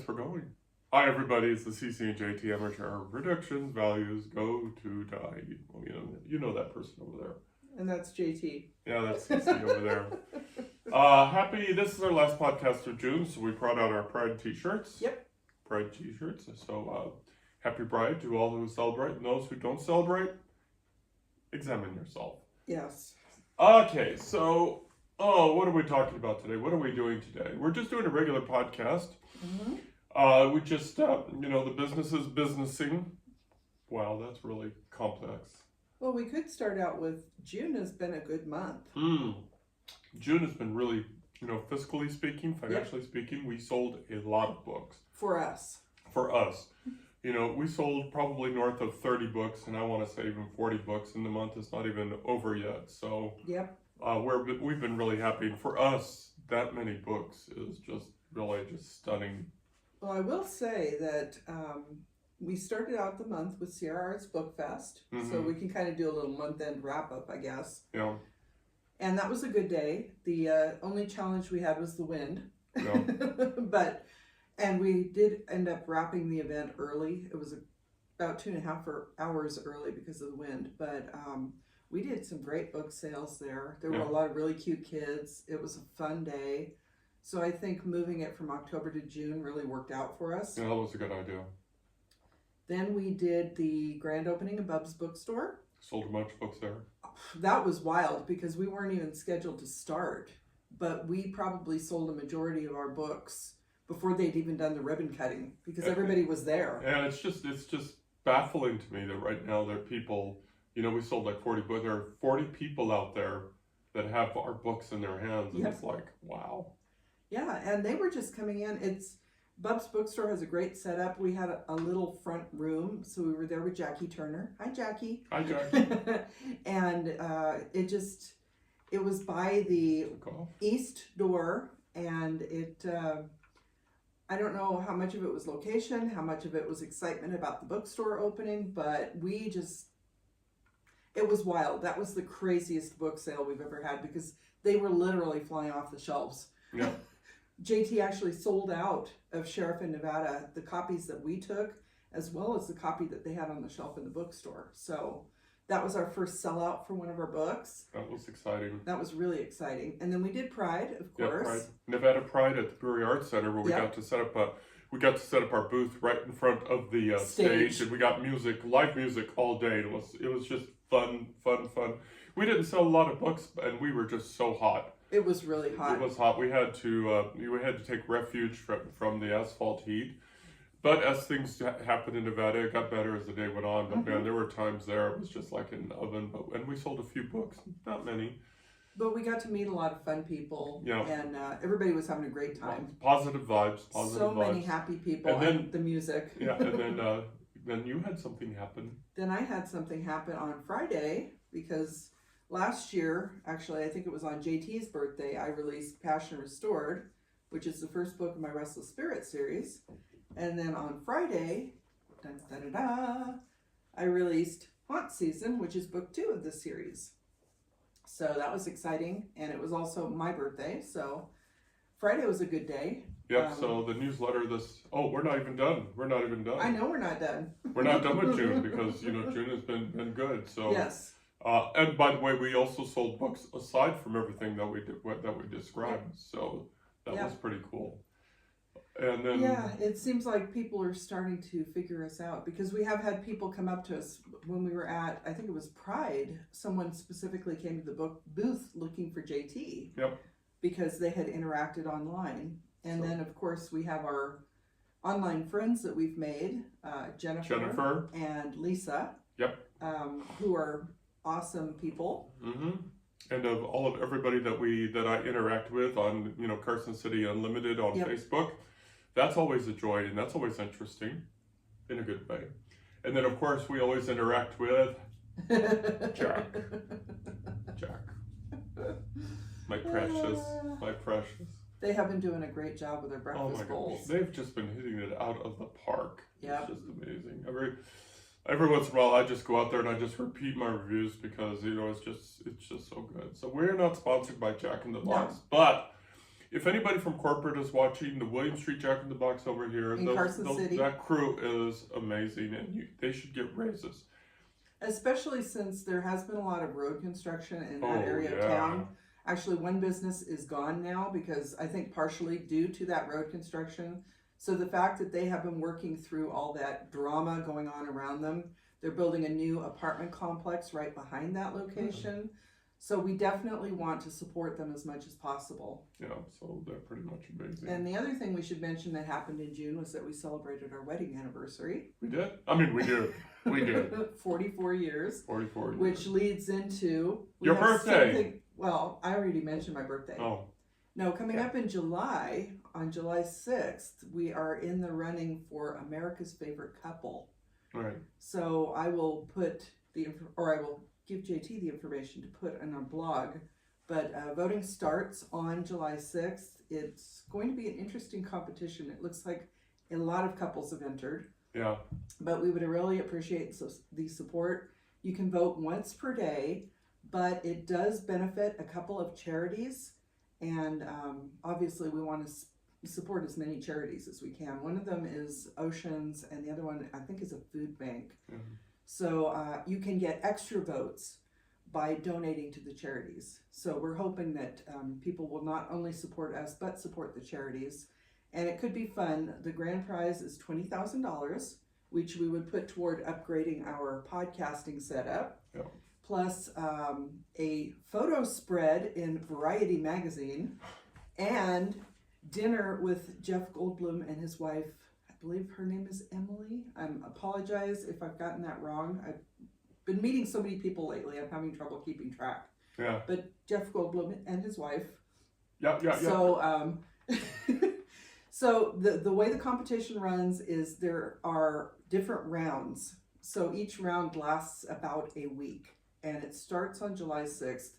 we're going. Hi, everybody. It's the CC and JT Amateur Predictions, Values, Go to Die. Well, you know that person over there. And that's JT. Yeah, that's CC over there. This is our last podcast of June, so we brought out our Pride t-shirts. Yep. Pride t-shirts. So, happy Pride to all who celebrate and those who don't celebrate. Examine yourself. Yes. Okay, so, what are we talking about today? What are we doing today? We're just doing a regular podcast. Mm-hmm. We just, the business is businessing. Wow, that's really complex. Well, we could start out with June has been a good month. June has been really, fiscally speaking, financially speaking, we sold a lot of books. For us. For us. We sold probably north of 30 books, and I want to say even 40 books, and the month is not even over yet. So, yep. We've been really happy. And for us, that many books is just really just stunning. Well, I will say that we started out the month with Sierra Arts Book Fest, so we can kind of do a little month-end wrap-up, I guess. Yeah. And that was a good day. The only challenge we had was the wind. Yeah. And we did end up wrapping the event early. It was about 2.5 hours early because of the wind. But we did some great book sales there. There were a lot of really cute kids. It was a fun day. So I think moving it from October to June really worked out for us. Yeah, that was a good idea. Then we did the grand opening of Bub's Bookstore. Sold a bunch of books there. That was wild because we weren't even scheduled to start. But we probably sold a majority of our books before they'd even done the ribbon cutting because everybody was there. And it's just baffling to me that right now there are people, we sold like 40 books. There are 40 people out there that have our books in their hands. And It's like, wow. Yeah, and they were just coming in. Bub's Bookstore has a great setup. We had a little front room, so we were there with Jackie Turner. Hi, Jackie. Hi, Jackie. And it was by the east door, and I don't know how much of it was location, how much of it was excitement about the bookstore opening, but it was wild. That was the craziest book sale we've ever had because they were literally flying off the shelves. Yeah. JT actually sold out of Sheriff in Nevada, the copies that we took, as well as the copy that they had on the shelf in the bookstore. So that was our first sellout for one of our books. That was exciting. That was really exciting. And then we did Pride, of course. Yeah, Pride. Nevada Pride at the Brewery Arts Center, where we got to set up our booth right in front of the stage, and we got live music all day. It was just fun. We didn't sell a lot of books, and we were just so hot. It was really hot. It was hot. We had to take refuge from the asphalt heat. But as things happened in Nevada, it got better as the day went on. But man, there were times there it was just like in an oven. And we sold a few books, not many. But we got to meet a lot of fun people. Yeah. And everybody was having a great time. Positive vibes. Many happy people. And then the music. Yeah. And then you had something happen. Then I had something happen on Friday because last year, actually, I think it was on JT's birthday, I released Passion Restored, which is the first book in my Restless Spirits series. And then on Friday, I released Haunt Season, which is book 2 of this series. So that was exciting, and it was also my birthday, so Friday was a good day. Yep, so the newsletter we're not even done. I know we're not done. We're not done with June because, June has been good, so. Yes. And by the way, we also sold books aside from everything that we described, so that was pretty cool. And then it seems like people are starting to figure us out because we have had people come up to us when we were at, I think it was Pride. Someone specifically came to the book booth looking for JT. Yep. Because they had interacted online, and then of course we have our online friends that we've made, Jennifer and Lisa. Yep. Who are awesome people. Mm-hmm. And of everybody that I interact with on Carson City Unlimited on Facebook, that's always a joy and that's always interesting, in a good way. And then of course we always interact with Jack. My precious. They have been doing a great job with their breakfast bowls. They've just been hitting it out of the park. Yeah. It's just amazing. Every once in a while, I just go out there and I just repeat my reviews because it's just so good. So we're not sponsored by Jack in the Box, but if anybody from corporate is watching, the William Street Jack in the Box over here, in Carson City, that crew is amazing, and they should get raises. Especially since there has been a lot of road construction in that area of town. Actually, one business is gone now because I think partially due to that road construction. So the fact that they have been working through all that drama going on around them, they're building a new apartment complex right behind that location. So we definitely want to support them as much as possible. Yeah, so they're pretty much amazing. And the other thing we should mention that happened in June was that we celebrated our wedding anniversary. We did? I mean, we did. We did. 44 years. 44 years. Which leads into... Your birthday! Well, I already mentioned my birthday. Oh. No, coming up in July, on July 6th, we are in the running for America's Favorite Couple. Right. So I will give JT the information to put on our blog. But voting starts on July 6th. It's going to be an interesting competition. It looks like a lot of couples have entered. Yeah. But we would really appreciate the support. You can vote once per day, but it does benefit a couple of charities. And obviously we want to support as many charities as we can. One of them is Oceans, and the other one I think is a food bank. Mm-hmm. So you can get extra votes by donating to the charities. So we're hoping that people will not only support us, but support the charities. And it could be fun. The grand prize is $20,000, which we would put toward upgrading our podcasting setup. Yeah. Plus a photo spread in Variety magazine, and dinner with Jeff Goldblum and his wife. I believe her name is Emily. I apologize if I've gotten that wrong. I've been meeting so many people lately, I'm having trouble keeping track. Yeah. But Jeff Goldblum and his wife. Yeah. So, so the way the competition runs is there are different rounds. So each round lasts about a week, and it starts on July 6th.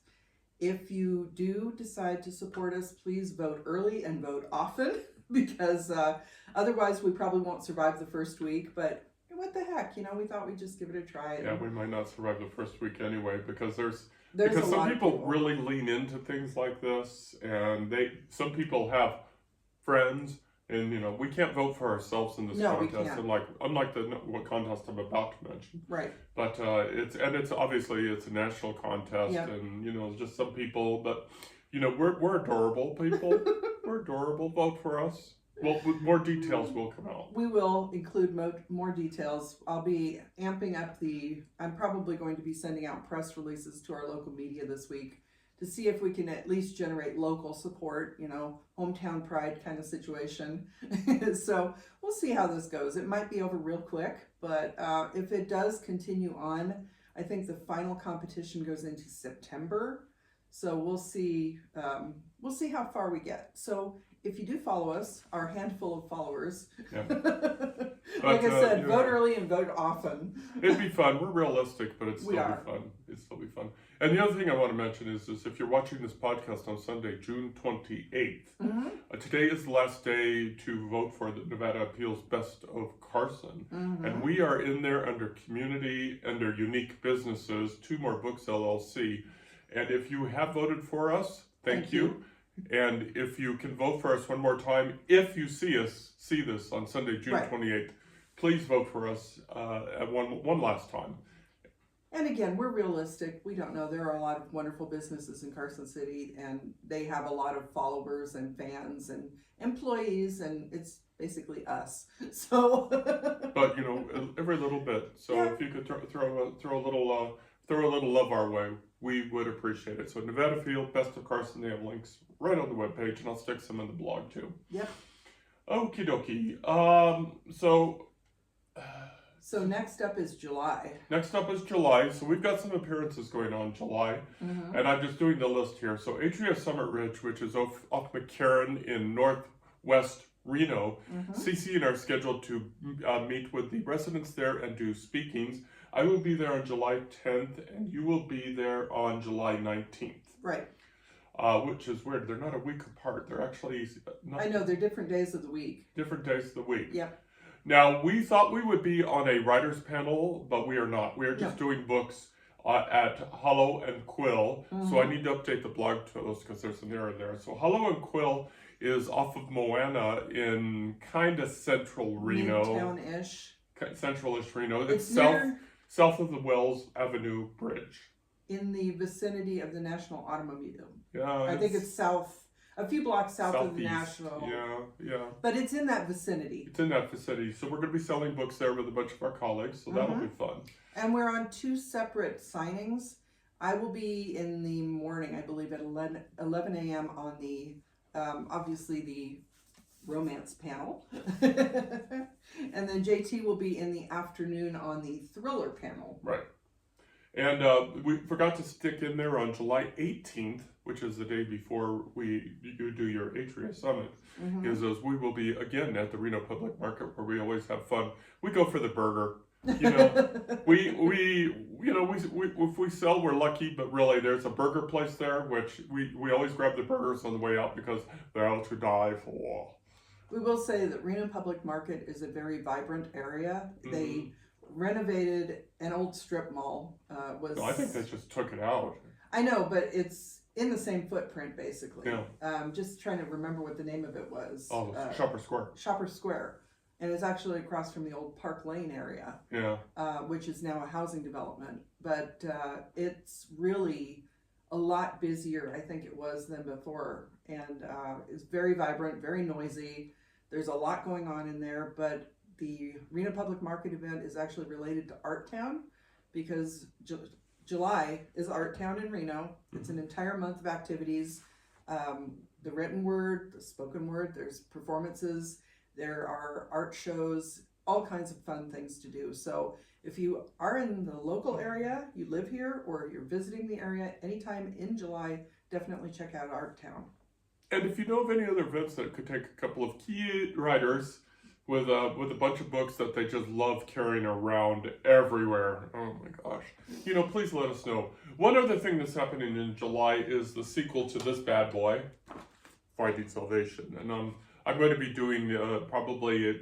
If you do decide to support us, please vote early and vote often, because otherwise we probably won't survive the first week. But what the heck, we thought we'd just give it a try. Yeah, we might not survive the first week anyway, because because some people really lean into things like this, and some people have friends, and we can't vote for ourselves in this contest. And unlike what contest I'm about to mention. Right. But it's obviously it's a national contest, and just some people, but we're adorable people. We're adorable. Vote for us. Well, more details will come out. We will include more details. I'll be amping up I'm probably going to be sending out press releases to our local media this week to see if we can at least generate local support, hometown pride kind of situation. So we'll see how this goes. It might be over real quick, but if it does continue on, I think the final competition goes into September. So we'll see how far we get. So if you do follow us, our handful of followers, like I said, vote early and vote often. It'd be fun. We're realistic, but it'd still be fun. It'd still be fun. And the other thing I want to mention is if you're watching this podcast on Sunday, June 28th, today is the last day to vote for the Nevada Appeals Best of Carson. Mm-hmm. And we are in there under community, under unique businesses, 2 More Books LLC. And if you have voted for us, thank you. And if you can vote for us one more time, if you see this on Sunday, June 28th, please vote for us at one last time. And again, we're realistic. We don't know. There are a lot of wonderful businesses in Carson City, and they have a lot of followers and fans and employees, and it's basically us. So, but every little bit. So if you could throw a little love our way, we would appreciate it. So Nevada Field, Best of Carson, they have links right on the webpage, and I'll stick some in the blog too. Yep. Okie dokie. So next up is July. So we've got some appearances going on in July. Mm-hmm. And I'm just doing the list here. So Atria Summit Ridge, which is off McCarran in northwest Reno, CC and are scheduled to meet with the residents there and do speakings. I will be there on July 10th, and you will be there on July 19th. Right. Which is weird. They're not a week apart. They're actually not. I know, they're different days of the week. Yeah. Now, we thought we would be on a writer's panel, but we are not. We are just doing books at Hollow and Quill. Mm-hmm. So I need to update the blog post because there's an error there. So Hollow and Quill is off of Moana in kind of central Reno. Midtown-ish. Central-ish Reno. It's south of the Wells Avenue Bridge. In the vicinity of the National Automobile. Yeah. I think it's south, a few blocks south of the southeast. National. Yeah. But it's in that vicinity. It's in that vicinity. So we're going to be selling books there with a bunch of our colleagues. So that'll be fun. And we're on 2 separate signings. I will be in the morning, I believe, at 11 a.m. on the, obviously, the romance panel. And then JT will be in the afternoon on the thriller panel. Right. And we forgot to stick in there on July 18th, which is the day before you do your Atria Summit, is as we will be again at the Reno Public Market where we always have fun. We go for the burger. You know, if we sell, we're lucky, but really there's a burger place there, which we always grab the burgers on the way out because they're out to die for. We will say that Reno Public Market is a very vibrant area. They renovated an old strip mall. No, I think they just took it out. I know, but it's in the same footprint basically. Yeah. Just trying to remember what the name of it was. Oh, Shopper Square. Shopper Square. And it's actually across from the old Park Lane area, which is now a housing development. But it's really a lot busier, I think it was, than before. And it's very vibrant, very noisy. There's a lot going on in there. But the Reno Public Market event is actually related to Art Town because July is Art Town in Reno. It's an entire month of activities. The written word, the spoken word, there's performances. There are art shows, all kinds of fun things to do. So if you are in the local area, you live here, or you're visiting the area anytime in July, definitely check out Art Town. And if you know of any other events that could take a couple of key writers with a bunch of books that they just love carrying around everywhere, oh my gosh, please let us know. One other thing that's happening in July is the sequel to this bad boy, Finding Salvation. And I'm going to be doing probably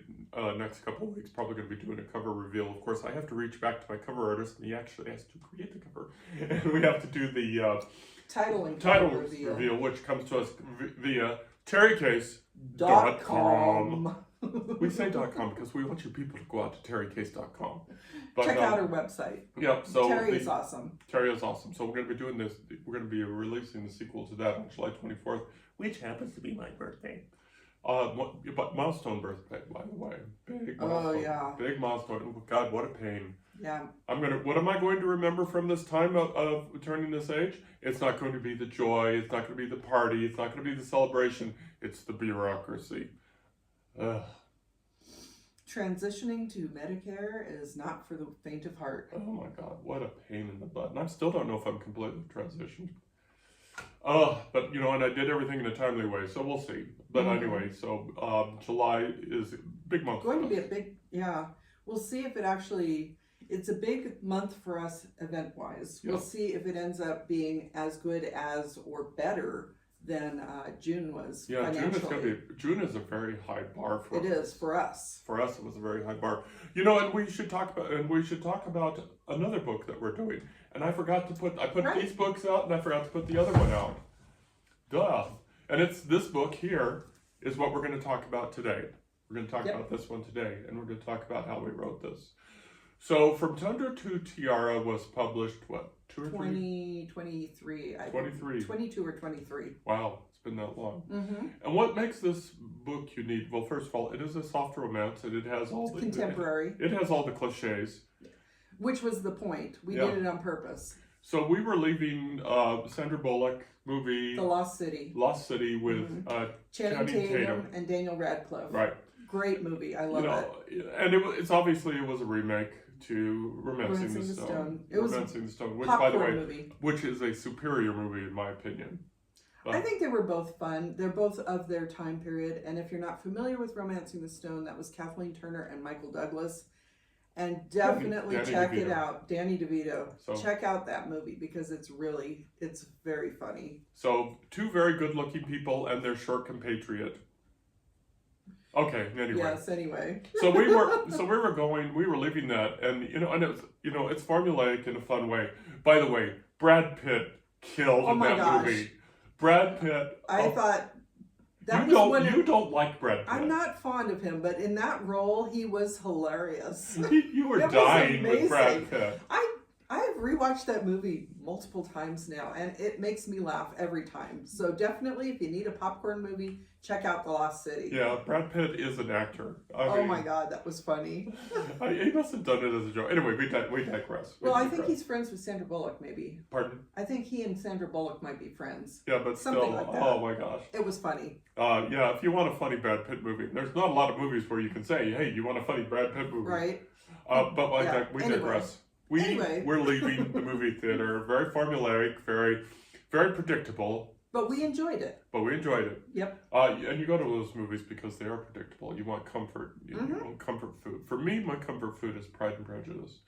next couple of weeks, probably going to be doing a cover reveal. Of course, I have to reach back to my cover artist, and he actually has to create the cover. And we have to do the title reveal, which comes to us via terrycase.com. We say .com because we want you people to go out to terrycase.com. But, check out her website. Yep. So Terry is awesome. Terry is awesome. So we're going to be doing this. We're going to be releasing the sequel to that on July 24th, which happens to be my birthday. But milestone birthday, by the way. Big milestone. Oh, yeah. Big milestone. Oh, God, what a pain. Yeah. What am I going to remember from this time of turning this age? It's not going to be the joy. It's not going to be the party. It's not going to be the celebration. It's the bureaucracy. Ugh. Transitioning to Medicare is not for the faint of heart. Oh my God, what a pain in the butt. And I still don't know if I'm completely transitioned. But and I did everything in a timely way, so we'll see. But anyway, so July is a big month. Going to be a big, we'll see if it's a big month for us event-wise. Yeah. We'll see if it ends up being as good as or better than June was. Yeah, June is a very high bar for us. It is for us. For us, it was a very high bar. And we should talk about another book that we're doing. And I forgot to put these books out, and I forgot to put the other one out. Duh. And it's this book here is what we're going to talk about today. We're going to talk about this one today, and we're going to talk about how we wrote this. So, From Tundra to Tiara was published, 2023. 23. 22 or 23. Wow, it's been that long. Mm-hmm. And what makes this book unique? Well, first of all, it is a soft romance, and it has all the contemporary. It has all the cliches. Which was the point. We did it on purpose. So we were leaving Sandra Bullock movie, The Lost City. with Channing Tatum and Daniel Radcliffe. Right. Great movie. I love it. And it was a remake to Romancing the Stone. It was Romancing the Stone, which, by by the way, movie. Which is a superior movie in my opinion. I think they were both fun. They're both of their time period. And if you're not familiar with Romancing the Stone, that was Kathleen Turner and Michael Douglas. And definitely check it out. Danny DeVito. So, check out that movie because it's very funny. So 2 very good looking people and their short compatriot. Okay, anyway. Yes, anyway. So we were leaving that, and and it was, it's formulaic in a fun way. By the way, Brad Pitt killed in that movie. Brad Pitt. I thought You don't like Brad Pitt. I'm not fond of him, but in that role, he was hilarious. You were dying with Brad Pitt. I have rewatched that movie multiple times now, and it makes me laugh every time. So definitely, if you need a popcorn movie, check out The Lost City. Yeah, Brad Pitt is an actor. Oh my God, that was funny. He must have done it as a joke. Anyway, we digress. I think he's friends with Sandra Bullock, maybe. Pardon? I think he and Sandra Bullock might be friends. Yeah, but something still, like that. Oh my gosh. It was funny. Yeah, if you want a funny Brad Pitt movie, there's not a lot of movies where you can say, hey, you want a funny Brad Pitt movie? Right. But we digress. We're leaving the movie theater. Very formulaic, very, very predictable. But we enjoyed it. Yep. And you go to those movies because they are predictable. You want comfort. You want comfort food. For me, my comfort food is Pride and Prejudice.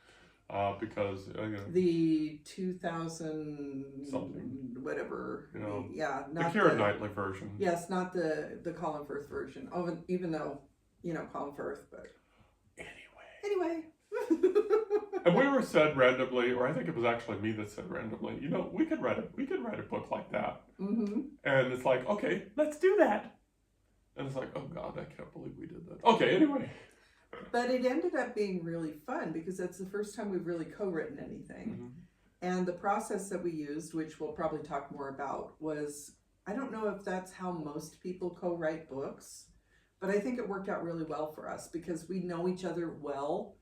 Because the 2000 something, whatever, not the Keira Knightley version. Yes, not the Colin Firth version. Even though Colin Firth, but anyway. And we were said randomly, or I think it was actually me that said randomly, we could write a book like that. Mm-hmm. And it's like, okay, let's do that. And it's like, oh God, I can't believe we did that. Okay, anyway. But it ended up being really fun because that's the first time we've really co-written anything. Mm-hmm. And the process that we used, which we'll probably talk more about, was, I don't know if that's how most people co-write books, but I think it worked out really well for us because we know each other well.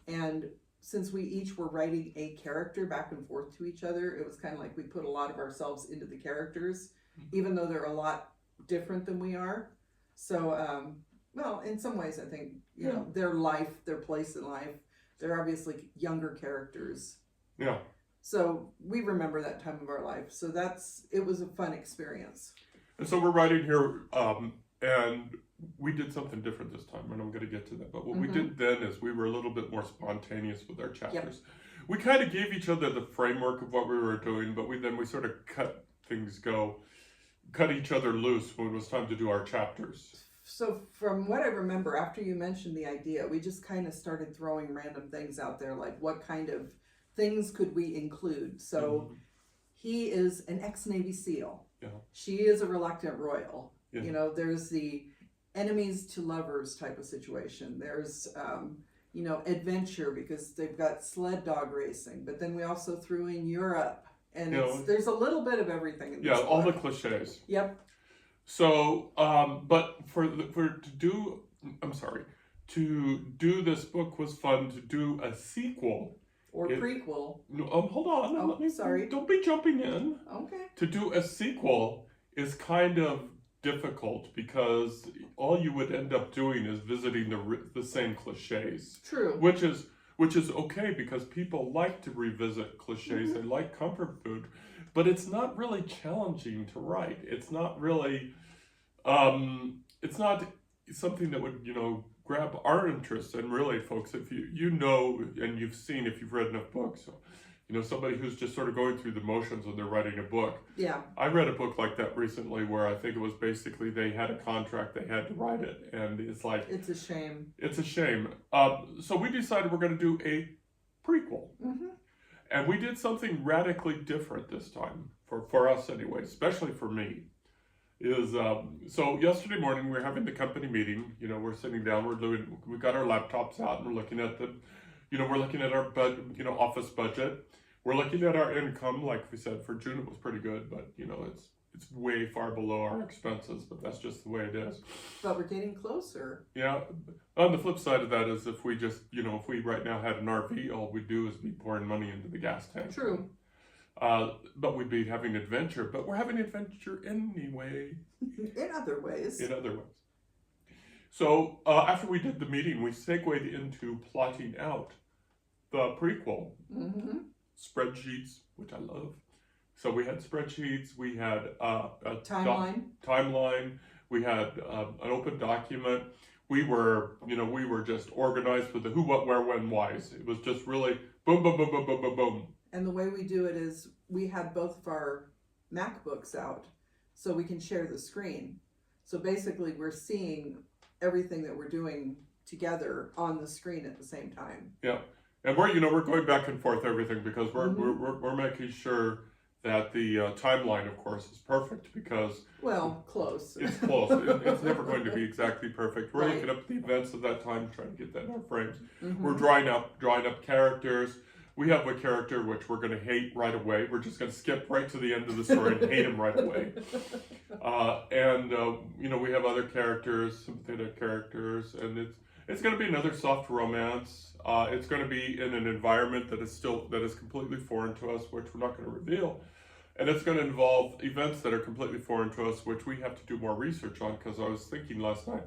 And since we each were writing a character back and forth to each other, it was kind of like we put a lot of ourselves into the characters, even though they're a lot different than we are. So, in some ways, I think, their life, their place in life, they're obviously younger characters. Yeah. So we remember that time of our life. So it was a fun experience. And so we're writing here, and we did something different this time, and I'm going to get to that. But what we did then is we were a little bit more spontaneous with our chapters. Yep. We kind of gave each other the framework of what we were doing, but we sort of cut each other loose when it was time to do our chapters. So from what I remember, after you mentioned the idea, we just kind of started throwing random things out there, like what kind of things could we include? So he is an ex-Navy SEAL. Yeah. She is a reluctant royal. Yeah. There's the enemies to lovers type of situation. There's, adventure because they've got sled dog racing. But then we also threw in Europe. And there's a little bit of everything in this book. All the cliches. Yep. So, but to do this book was fun. To do a sequel or prequel. No, hold on. Oh, sorry. Don't be jumping in. Okay. To do a sequel is kind of difficult because all you would end up doing is visiting the same cliches. True. Which is okay because people like to revisit cliches. They like comfort food. But it's not really challenging to write. It's not really, it's not something that would, grab our interest. And really, folks, if and you've seen, if you've read enough books, somebody who's just sort of going through the motions when they're writing a book. Yeah. I read a book like that recently where I think it was basically they had a contract, they had to write it. And it's like... It's a shame. It's a shame. So we decided we're going to do a prequel. Mm-hmm. And we did something radically different this time, for us anyway, especially for me. So yesterday morning we were having the company meeting. We're sitting down, we got our laptops out, and we're looking at our office budget. We're looking at our income. Like we said, for June it was pretty good, but it's way far below our expenses. But that's just the way it is. But we're getting closer. Yeah. On the flip side of that is if we just, if we right now had an RV, all we'd do is be pouring money into the gas tank. True. But we'd be having adventure. But we're having adventure anyway. In other ways. So after we did the meeting, we segued into plotting out the prequel. Mm-hmm. Spreadsheets, which I love. So we had spreadsheets, we had a timeline, we had an open document. We were just organized with the who, what, where, when, whys. It was just really boom, boom, boom, boom, boom, boom, boom. And the way we do it is we had both of our MacBooks out so we can share the screen. So basically we're seeing everything that we're doing together on the screen at the same time. Yeah. And we're going back and forth everything because we're making sure that the timeline, of course, is perfect because close. It's close. It's never going to be exactly perfect. We're Right. looking up the events of that time, trying to get that in our frames. Mm-hmm. We're drawing up characters. We have a character which we're going to hate right away. We're just going to skip right to the end of the story and hate him right away. We have other characters, sympathetic characters, and it's going to be another soft romance. It's going to be in an environment that is completely foreign to us, which we're not going to reveal. And it's going to involve events that are completely foreign to us, which we have to do more research on, because I was thinking last night,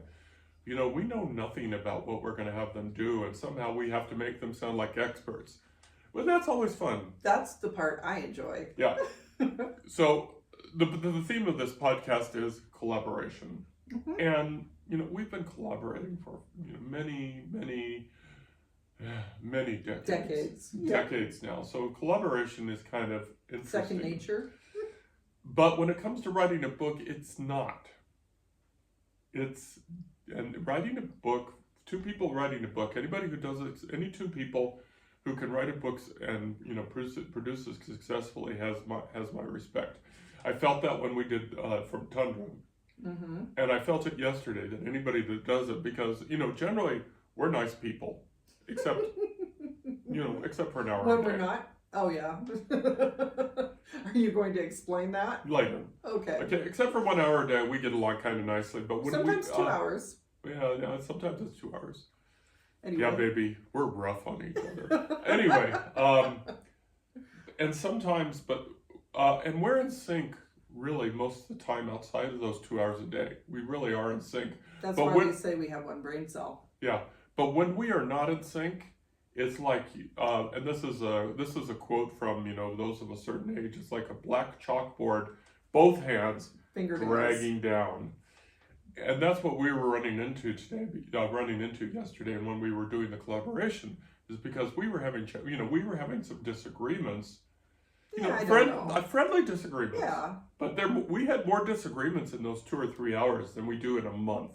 we know nothing about what we're going to have them do, and somehow we have to make them sound like experts. Well, that's always fun. That's the part I enjoy. Yeah. So the theme of this podcast is collaboration. Mm-hmm. And, we've been collaborating for many decades. Decades now. So collaboration is kind of interesting. Second nature. But when it comes to writing a book, it's not. And writing a book, two people writing a book, anybody who does it, any two people who can write a book and produce it successfully has my respect. I felt that when we did from Tundra, mm-hmm. and I felt it yesterday that anybody that does it, because generally we're nice people, except except for an hour. When we're not. Oh yeah. Are you going to explain that later? Okay. Except for 1 hour a day, we get along kind of nicely, but when sometimes 2 hours. Yeah, sometimes it's 2 hours. Anyway. Yeah, baby, we're rough on each other. Anyway, and sometimes, and we're in sync really most of the time outside of those 2 hours a day. We really are in sync. That's why we say we have one brain cell. Yeah, but when we are not in sync, it's like, and this is a quote from those of a certain age. It's like a black chalkboard, both hands dragging down. And that's what we were running into yesterday, and when we were doing the collaboration, is because we were having some disagreements, friendly disagreements. Yeah. But we had more disagreements in those 2 or 3 hours than we do in a month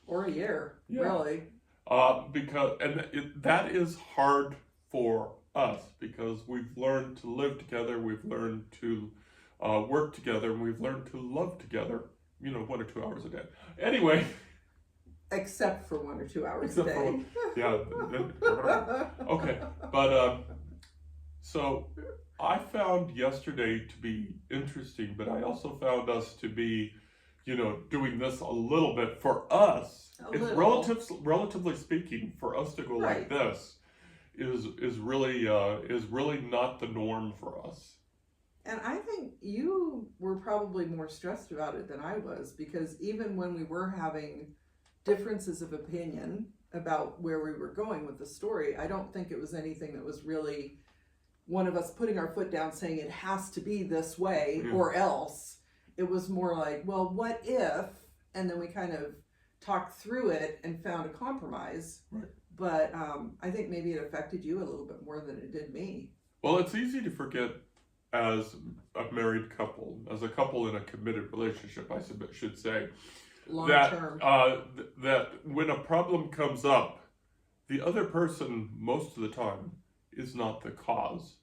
or a year. Yeah. Really. That is hard for us because we've learned to live together, we've learned to work together, and we've learned to love together. 1 or 2 hours a day. Anyway. Except for 1 or 2 hours a day. Okay. But, so I found yesterday to be interesting, but I also found us to be, doing this a little bit for us. Relatively speaking, for us to go like this is really not the norm for us. And I think you were probably more stressed about it than I was, because even when we were having differences of opinion about where we were going with the story, I don't think it was anything that was really one of us putting our foot down saying it has to be this way or else. It was more like, well, what if? And then we kind of talked through it and found a compromise. Right. But I think maybe it affected you a little bit more than it did me. Well, it's easy to forget as a married couple, as a couple in a committed relationship, I should say, long term, that when a problem comes up, the other person most of the time is not the cause,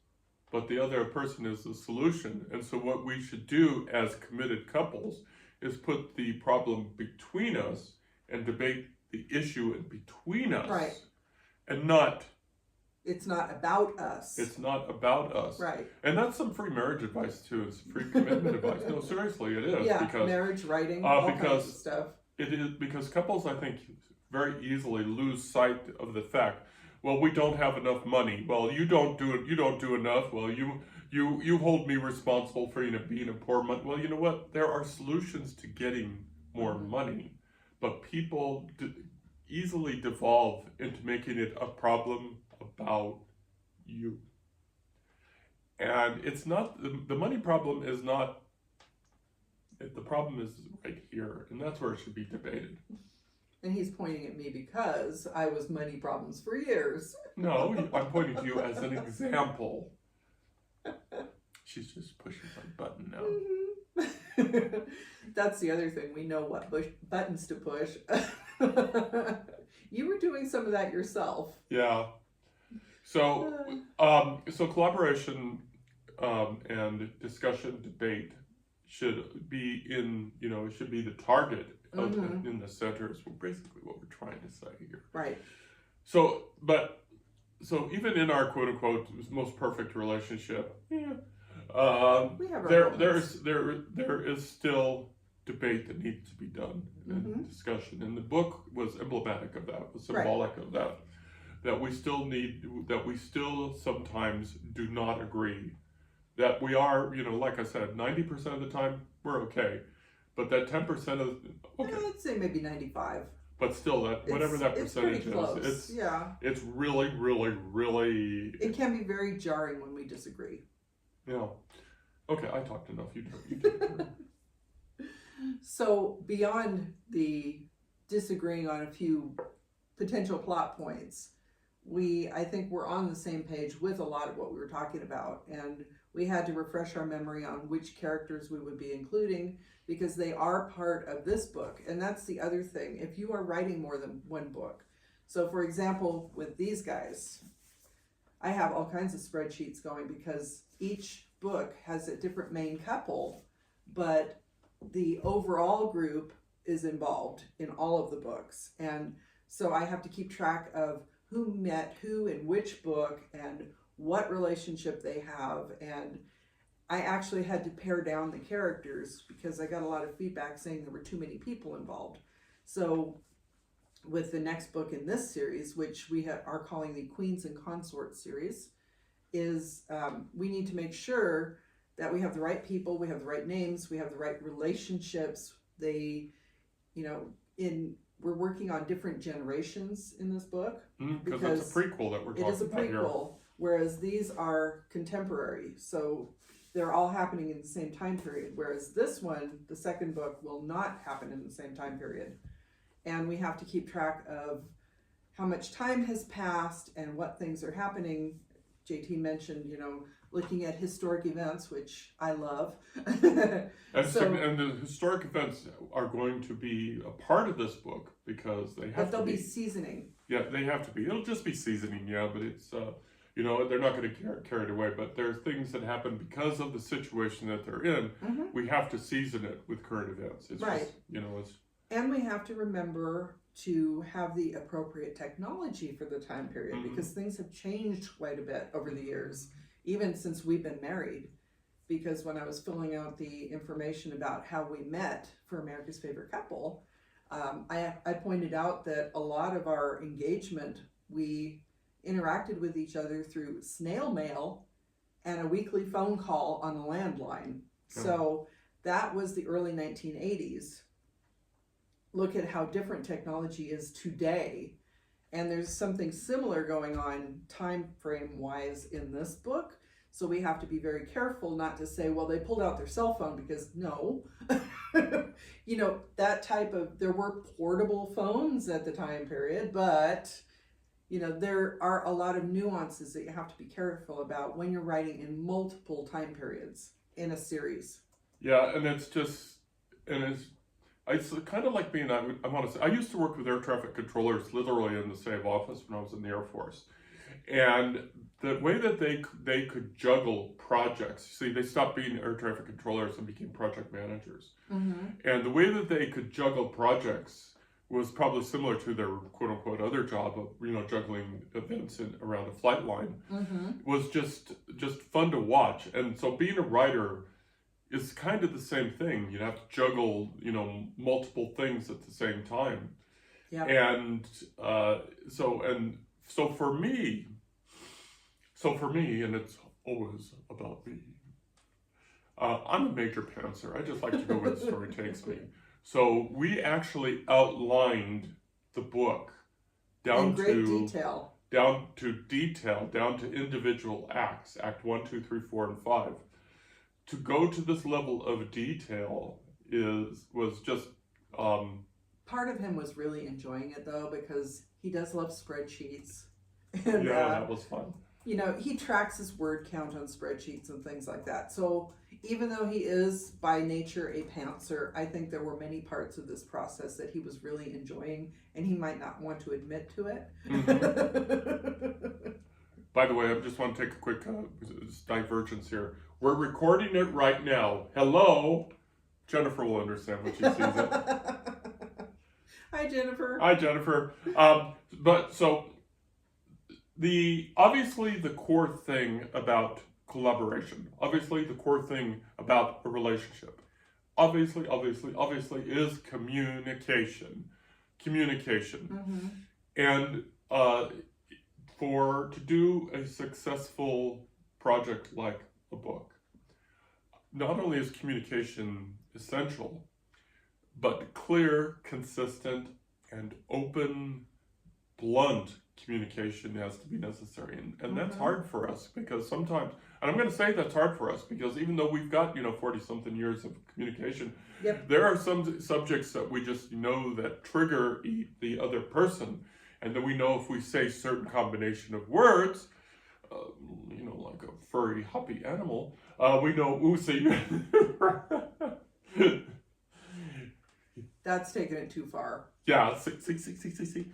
but the other person is the solution. And so what we should do as committed couples is put the problem between us and debate the issue in between us. Right. And not... It's not about us. It's not about us. Right. And that's some free marriage advice too. It's free commitment advice. No, seriously, it is. Yeah, because, marriage, writing, all kinds of stuff. It is because couples, I think, very easily lose sight of the fact, well, we don't have enough money. Well, you don't do enough. Well, you hold me responsible for being a poor man. Well, you know what? There are solutions to getting more money, but people easily devolve into making it a problem about you. And it's not, the money problem is not, the problem is right here, and that's where it should be debated. And he's pointing at me because I was money problems for years. No, I'm pointing to you as an example. She's just pushing my button now. Mm-hmm. That's the other thing. We know what buttons to push. You were doing some of that yourself. Yeah. So, so collaboration, and discussion, debate should be in, it should be the target of in the center is basically what we're trying to say here. Right. So even in our quote unquote most perfect relationship, we have our there is still debate that needs to be done and discussion. And the book was emblematic of that, was symbolic of that. That we still sometimes do not agree. That we are, like I said, 90% of the time we're okay, but that 10% of I'd say maybe 95. But still, whatever that percentage is, it's really, really, really. It can be very jarring when we disagree. Yeah. Okay, I talked enough. You do. So beyond the disagreeing on a few potential plot points, I think we're on the same page with a lot of what we were talking about, and we had to refresh our memory on which characters we would be including because they are part of this book. And that's the other thing. If you are writing more than one book, so for example, with these guys, I have all kinds of spreadsheets going because each book has a different main couple, but the overall group is involved in all of the books. And so I have to keep track of who met who in which book and what relationship they have. And I actually had to pare down the characters because I got a lot of feedback saying there were too many people involved. So with the next book in this series, which we are calling the Queens and Consorts series, is we need to make sure that we have the right people, we have the right names, we have the right relationships. We're working on different generations in this book. Because it's a prequel that we're talking about. It is a prequel, whereas these are contemporary. So they're all happening in the same time period. Whereas this one, the second book, will not happen in the same time period. And we have to keep track of how much time has passed and what things are happening. JT mentioned, looking at historic events, which I love. And the historic events are going to be a part of this book because they have to be. But they'll be seasoning. Yeah, they have to be. It'll just be seasoning, but it's, they're not going to get carried away. But there are things that happen because of the situation that they're in. We have to season it with current events. It's right. Just, And we have to remember to have the appropriate technology for the time period because things have changed quite a bit over the years. Even since we've been married, because when I was filling out the information about how we met for America's Favorite Couple, I pointed out that a lot of our engagement, we interacted with each other through snail mail and a weekly phone call on a landline. So that was the early 1980s. Look at how different technology is today. And there's something similar going on time frame wise in this book. So we have to be very careful not to say, well, they pulled out their cell phone, because no. There were portable phones at the time period, but there are a lot of nuances that you have to be careful about when you're writing in multiple time periods in a series. Yeah, and it's kind of like being, I used to work with air traffic controllers literally in the same office when I was in the Air Force. And the way that they could juggle projects, see, they stopped being air traffic controllers and became project managers. And the way that they could juggle projects was probably similar to their quote unquote other job of, juggling events around a flight line. Was just fun to watch. And so being a writer is kind of the same thing. You have to juggle, multiple things at the same time. Yeah. And so for me, and it's always about me, I'm a major pantser. I just like to go where the story takes me. So we actually outlined the book down to individual acts, Act 1, 2, 3, 4, and 5. To go to this level of detail was just part of him was really enjoying it though, because he does love spreadsheets. And, that was fun. He tracks his word count on spreadsheets and things like that. So even though he is by nature a pantser, I think there were many parts of this process that he was really enjoying, and he might not want to admit to it. By the way, I just want to take a quick divergence here. We're recording it right now. Hello. Jennifer will understand when she sees it. Hi, Jennifer. Hi, Jennifer. But so obviously the core thing about collaboration, obviously the core thing about a relationship, obviously is communication. And to do a successful project like a book, not only is communication essential, but clear, consistent, and open, blunt communication has to be necessary. And that's hard for us because sometimes, and I'm going to say that's hard for us because even though we've got, 40 something years of communication, there are some subjects that we just know that trigger the other person. And then we know if we say certain combination of words, like a furry, hoppy animal, we know, That's taking it too far. Yeah, see.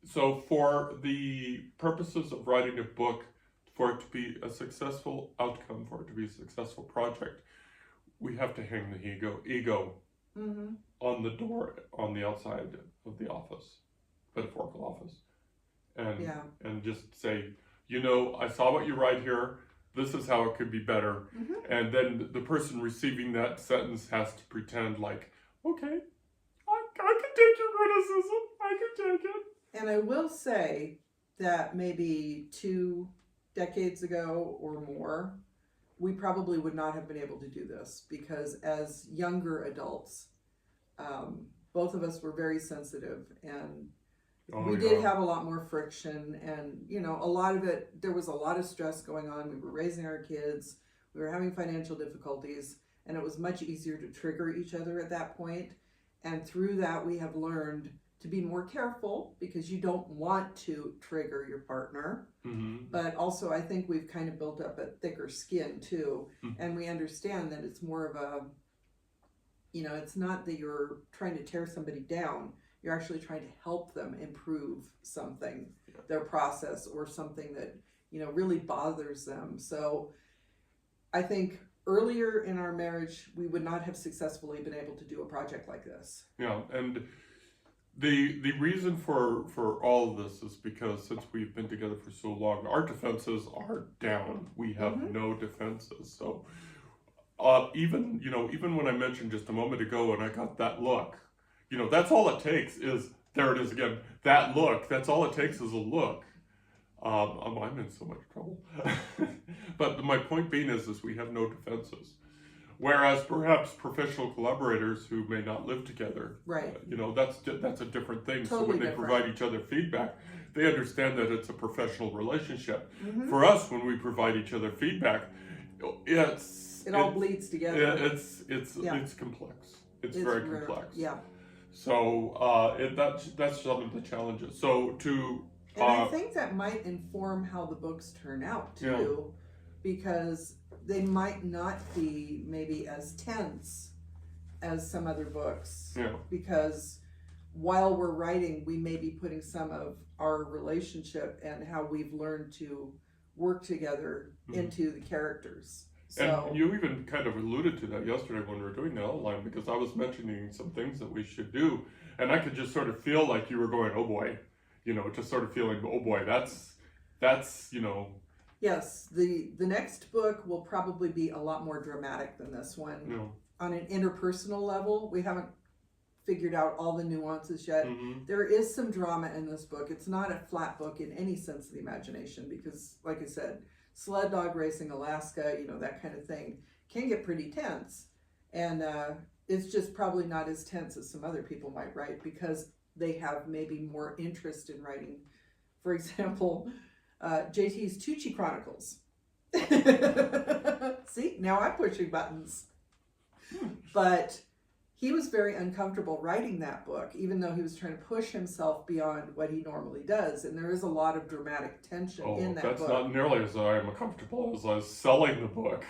So for the purposes of writing a book, for it to be a successful outcome, for it to be a successful project, we have to hang the ego on the door, on the outside of the office, metaphorical office, and just say, I saw what you write here. This is how it could be better. And then the person receiving that sentence has to pretend like, okay, I can take your criticism. I can take it. And I will say that maybe 2 decades ago or more, we probably would not have been able to do this because as younger adults, both of us were very sensitive and we did have a lot more friction and, a lot of it, there was a lot of stress going on. We were raising our kids, we were having financial difficulties, and it was much easier to trigger each other at that point. And through that, we have learned to be more careful because you don't want to trigger your partner. But also I think we've kind of built up a thicker skin too. And we understand that it's more of a, it's not that you're trying to tear somebody down. You're actually trying to help them improve something, their process or something that, really bothers them. So I think earlier in our marriage, we would not have successfully been able to do a project like this. Yeah, and the reason for all of this is because since we've been together for so long, our defenses are down. We have no defenses. So even when I mentioned just a moment ago and I got that look, that's all it takes is, there it is again, that look. That's all it takes is a look. I'm in so much trouble. But my point being is we have no defenses. Whereas perhaps professional collaborators who may not live together, right? That's a different thing. Totally so when they different. provide each other feedback, they understand that it's a professional relationship. For us, when we provide each other feedback, it all bleeds together. It's complex. It's very complex. Yeah. So that's some of the challenges. So and I think that might inform how the books turn out too, because they might not be maybe as tense as some other books. Yeah. Because while we're writing, we may be putting some of our relationship and how we've learned to work together into the characters. So, and you even kind of alluded to that yesterday when we were doing the outline, because I was mentioning some things that we should do, and I could just sort of feel like you were going, oh boy, just sort of feeling, oh boy, that's. Yes, the next book will probably be a lot more dramatic than this one. On an interpersonal level, we haven't figured out all the nuances yet. There is some drama in this book. It's not a flat book in any sense of the imagination because, like I said, sled dog racing, Alaska, that kind of thing can get pretty tense. And it's just probably not as tense as some other people might write because they have maybe more interest in writing. For example, JT's Tucci Chronicles. See, now I'm pushing buttons. But he was very uncomfortable writing that book, even though he was trying to push himself beyond what he normally does. And there is a lot of dramatic tension in that book. That's not nearly as I am comfortable as I was selling the book.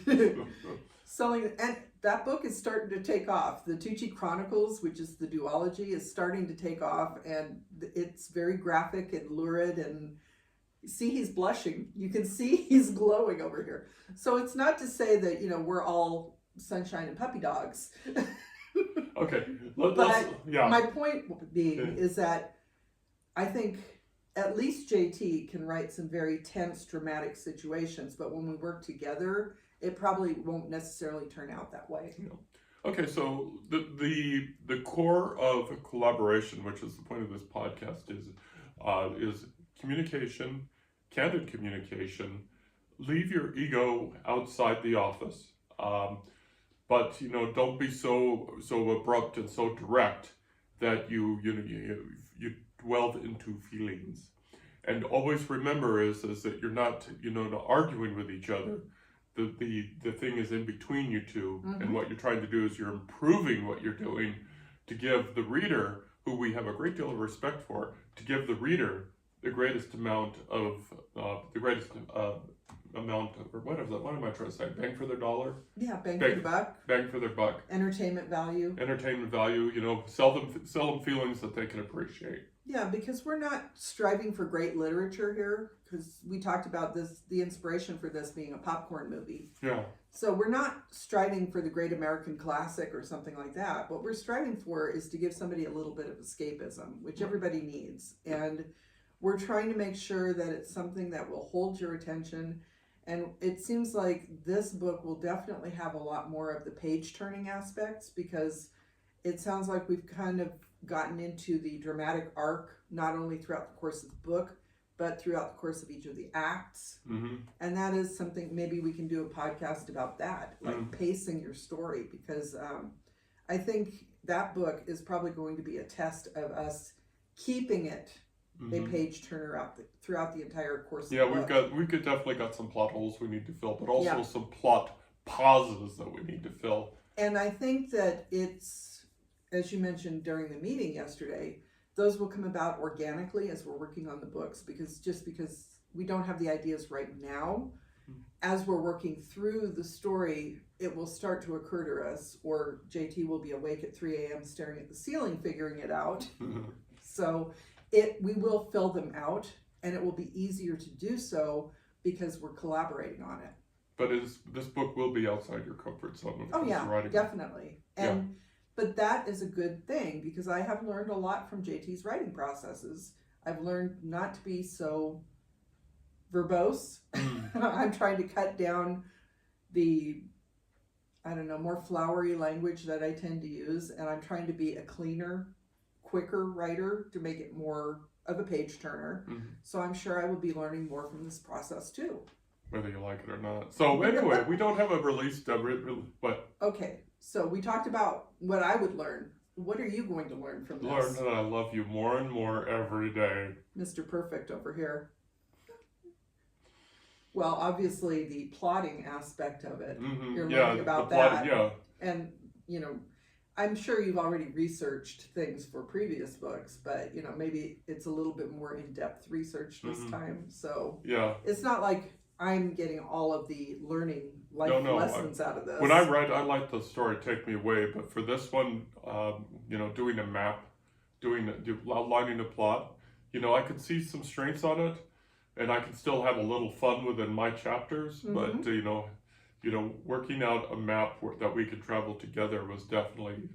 And that book is starting to take off. The Tucci Chronicles, which is the duology, is starting to take off, and it's very graphic and lurid, and see he's blushing. You can see he's glowing over here. So it's not to say that, we're all sunshine and puppy dogs. Okay. My point being is that I think at least JT can write some very tense, dramatic situations, but when we work together, it probably won't necessarily turn out that way. Yeah. Okay, so the core of collaboration, which is the point of this podcast, is communication, candid communication. Leave your ego outside the office, but don't be so abrupt and so direct that you delve into feelings. And always remember is that you're not not arguing with each other. The thing is in between you two, and what you're trying to do is you're improving what you're doing to give the reader, who we have a great deal of respect for, to give the reader the greatest amount of what am I trying to say? Bang for their dollar? Yeah, bang for the buck. Bang for their buck. Entertainment value. Sell them feelings that they can appreciate. Yeah, because we're not striving for great literature here, because we talked about this, the inspiration for this being a popcorn movie. Yeah. So we're not striving for the great American classic or something like that. What we're striving for is to give somebody a little bit of escapism, which everybody needs. And we're trying to make sure that it's something that will hold your attention. And it seems like this book will definitely have a lot more of the page turning aspects, because it sounds like we've kind of gotten into the dramatic arc, not only throughout the course of the book, but throughout the course of each of the acts. And that is something, maybe we can do a podcast about that, like pacing your story, because I think that book is probably going to be a test of us keeping it a page turner throughout the entire course of the book. We've definitely got some plot holes we need to fill, but also some plot pauses that we need to fill. And I think that it's, as you mentioned during the meeting yesterday, those will come about organically as we're working on the books, because we don't have the ideas right now, as we're working through the story, it will start to occur to us, or JT will be awake at 3 a.m. staring at the ceiling figuring it out. So we will fill them out, and it will be easier to do so because we're collaborating on it. But this book will be outside your comfort zone. Oh yeah, definitely. But that is a good thing, because I have learned a lot from JT's writing processes. I've learned not to be so verbose. I'm trying to cut down the, more flowery language that I tend to use, and I'm trying to be a cleaner, quicker writer to make it more of a page turner. So I'm sure I will be learning more from this process too. Whether you like it or not. So anyway, we don't have a release but okay. So we talked about what I would learn. What are you going to learn from this? Learn that I love you more and more every day. Mr. Perfect over here. Well, obviously the plotting aspect of it. You're learning about that. Yeah. And, I'm sure you've already researched things for previous books, but, maybe it's a little bit more in-depth research this time. So it's not like I'm getting all of the learning lessons out of this. When I write, I like the story take me away, but for this one, doing a map, outlining the plot, I could see some strengths on it, and I can still have a little fun within my chapters, but working out a map that we could travel together was definitely,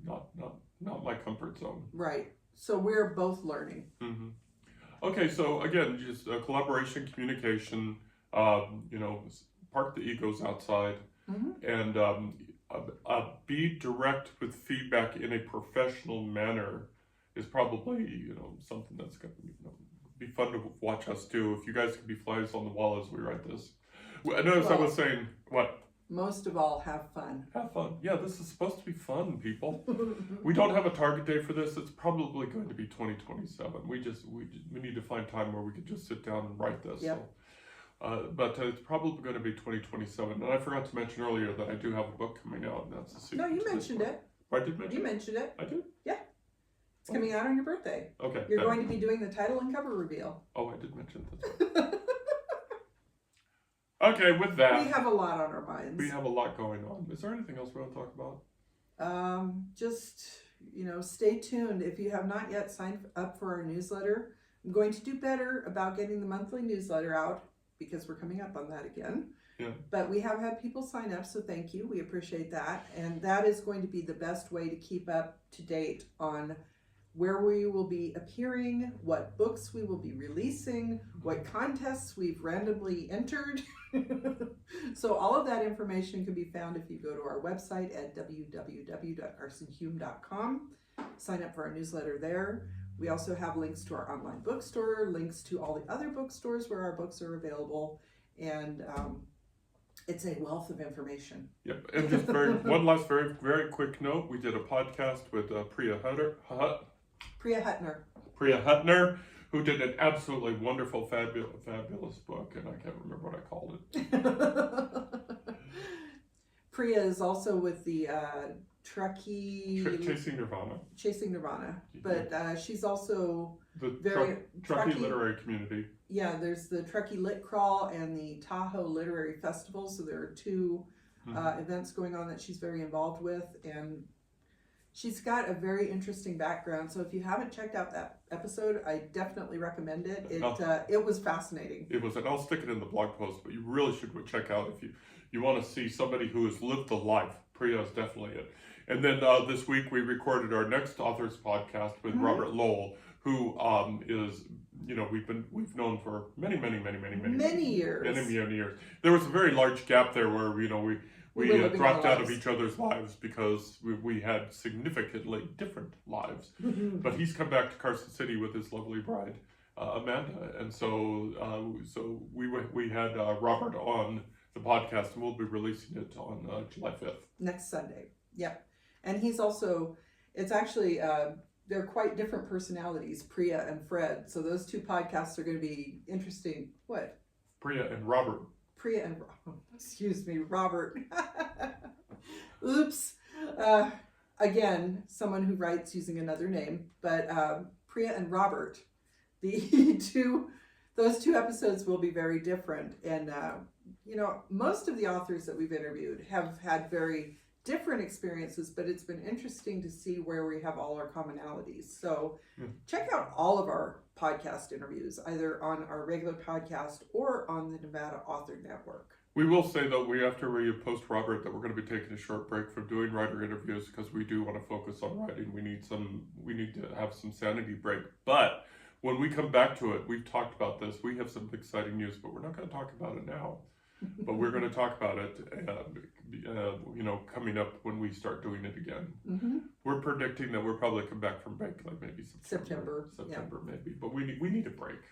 not my comfort zone. Right. So we're both learning. Okay, so again, just collaboration, communication, park the egos outside, and be direct with feedback in a professional manner is probably, something that's going to be fun to watch us do. If you guys can be flies on the wall as we write this. I noticed I was saying, what? Most of all, have fun. Have fun. Yeah, this is supposed to be fun, people. We don't have a target date for this. It's probably going to be 2027. We need to find time where we could just sit down and write this. Yep. So, but it's probably going to be 2027. And I forgot to mention earlier that I do have a book coming out, and that's a secret. No, you mentioned it. I did mention it? You mentioned it. I did? Yeah. It's coming out on your birthday. Okay. You're going to be doing the title and cover reveal. Oh, I did mention that. Okay, with that. We have a lot on our minds. We have a lot going on. Is there anything else we want to talk about? Just, stay tuned. If you have not yet signed up for our newsletter, I'm going to do better about getting the monthly newsletter out because we're coming up on that again. Yeah. But we have had people sign up, so thank you. We appreciate that. And that is going to be the best way to keep up to date on where we will be appearing, what books we will be releasing, what contests we've randomly entered. So all of that information can be found if you go to our website at www.carsonhume.com. Sign up for our newsletter there. We also have links to our online bookstore, links to all the other bookstores where our books are available, and it's a wealth of information. Yep, and just one last very quick note: we did a podcast with Priya Hutner, who did an absolutely wonderful, fabulous book, and I can't remember what I called it. Priya is also with the Truckee... Chasing Nirvana. But she's also the Truckee literary community. Yeah, there's the Truckee Lit Crawl and the Tahoe Literary Festival. So there are two events going on that she's very involved with. And she's got a very interesting background. So if you haven't checked out that episode, I definitely recommend it. It was fascinating. It was, and I'll stick it in the blog post, but you really should go check out if you want to see somebody who has lived the life. Priya is definitely it. And then this week we recorded our next author's podcast with Robert Lowell, who is, we've known for many years. Many years. There was a very large gap there where we dropped out of each other's lives because we had significantly different lives. But he's come back to Carson City with his lovely bride, Amanda, and so we had Robert on the podcast, and we'll be releasing it on July 5th. Next Sunday. Yep. And he's also, it's actually, they're quite different personalities, Priya and Fred. So those two podcasts are going to be interesting. What? Priya and Robert. Robert. Oops. Again, someone who writes using another name, but Priya and Robert, those two episodes will be very different. And, most of the authors that we've interviewed have had very different experiences, but it's been interesting to see where we have all our commonalities. So check out all of our podcast interviews, either on our regular podcast or on the Nevada Author Network. We will say, though, after we post Robert, that we're going to be taking a short break from doing writer interviews because we do want to focus on writing. We need to have some sanity break. But when we come back to it, we've talked about this. We have some exciting news, but we're not going to talk about it now. But we're going to talk about it, coming up when we start doing it again. We're predicting that we'll probably come back from break like maybe September maybe. But we need a break.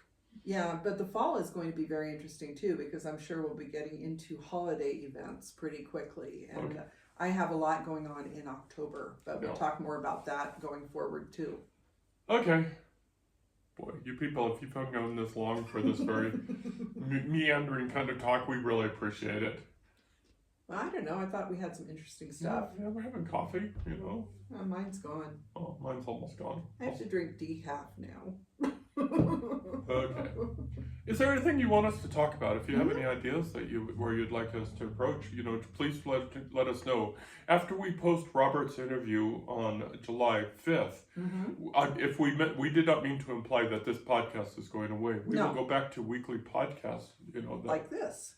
Yeah, but the fall is going to be very interesting too, because I'm sure we'll be getting into holiday events pretty quickly. And I have a lot going on in October, but we'll talk more about that going forward too. Okay. Boy, you people, if you've hung on this long for this very meandering kind of talk, we really appreciate it. Well, I don't know. I thought we had some interesting stuff. Yeah, we're having coffee, Oh, mine's gone. Oh, mine's almost gone. I have to drink decaf now. Okay. Is there anything you want us to talk about? If you have any ideas where you'd like us to approach, please let us know. After we post Robert's interview on July 5th, if we did not mean to imply that this podcast is going away. We will go back to weekly podcasts, like this.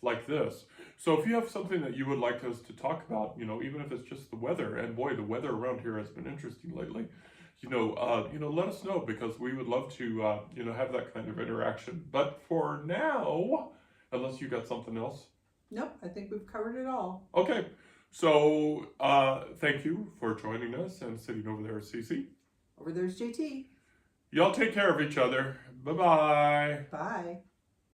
So if you have something that you would like us to talk about, even if it's just the weather, and boy, the weather around here has been interesting lately. Let us know, because we would love to, have that kind of interaction. But for now, unless you got something else. Nope, I think we've covered it all. Okay, so thank you for joining us, and sitting over there is Cece. Over there's JT. Y'all take care of each other. Bye-bye. Bye.